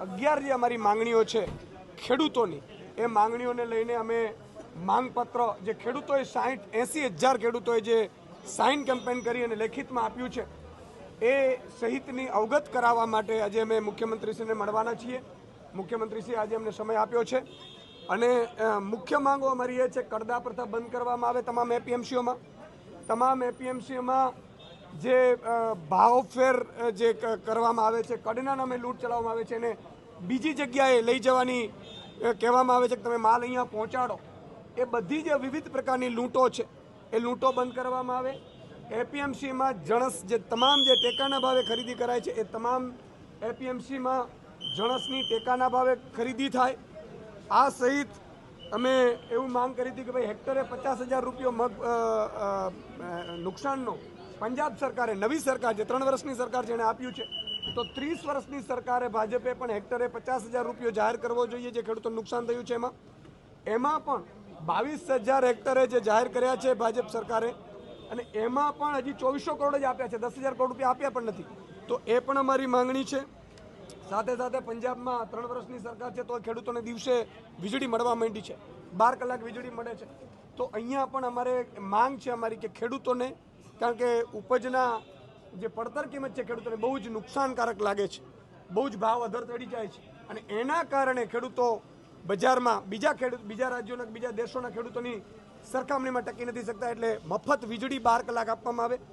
11 જે અમારી માંગણીઓ છે ખેડૂતોની, એ માંગણીઓને લઈને અમે માંગપત્ર જે ખેડૂતોએ 80 હજાર ખેડૂતોએ જે સાઇન કેમ્પેન કરી અને લેખિતમાં આપ્યું છે એ સહિતની અવગત કરાવવા માટે આજે અમે મુખ્યમંત્રીશ્રીને મળવાના છીએ। મુખ્યમંત્રીશ્રી આજે અમને સમય આપ્યો છે અને મુખ્ય માંગો અમારી એ છે કરદા પ્રથા બંધ કરવામાં આવે તમામ એપીએમસીઓમાં। તમામ એપીએમસીઓમાં જે ભાવફેર જે કરવામાં આવે છે, કડના નામે લૂંટ ચલાવવામાં આવે છે, એને બીજી જગ્યાએ લઈ જવાની કહેવામાં આવે છે કે તમે માલ અહીંયા પહોંચાડો। એ બધી જે વિવિધ પ્રકારની લૂંટો છે એ લૂંટો બંધ કરવામાં આવે। એપીએમસીમાં જણસ જે તમામ જે ટેકાના ભાવે ખરીદી કરાય છે એ તમામ એપીએમસીમાં જણસની ટેકાના ભાવે ખરીદી થાય। આ સહિત અમે એવું માંગ કરી હતી કે ભાઈ હેક્ટરે 50,000 રૂપિયો મગ નુકસાનનો પંજાબ સરકારે, નવી સરકાર જે 3 વર્ષની સરકાર જેણે આપ્યું છે, તો 30 વર્ષની સરકારે ભાજપે પણ હેક્ટરે 50,000 રૂપિયો જાહેર કરવો જોઈએ જે ખેડૂતોને નુકસાન થયું છે એમાં પણ 22,000 હેક્ટરે જે જાહેર કર્યા છે ભાજપ સરકારે, અને એમાં પણ હજી 2400 કરોડ જ આપ્યા છે, 10,000 કરોડ રૂપિયા આપ્યા પણ નથી। તો એ પણ અમારી માંગણી છે। સાથે સાથે પંજાબમાં 3 વર્ષની સરકાર છે તો ખેડૂતોને દિવસે વીજળી મળવા માંડી છે, 12 કલાક વીજળી મળે છે। તો અહીંયા પણ અમારે માંગ છે અમારી કે ખેડૂતોને, કારણ કે ઉપજના જે પડતર કિંમત છે ખેડૂતોને બહુ જ નુકસાનકારક લાગે છે, બહુ જ ભાવ અધર ચડી જાય છે અને એના કારણે ખેડૂતો બજારમાં બીજા રાજ્યોના બીજા દેશોના ખેડૂતોની સરખામણીમાં ટકી નથી શકતા। એટલે મફત વીજળી 12 કલાક આપવામાં આવે।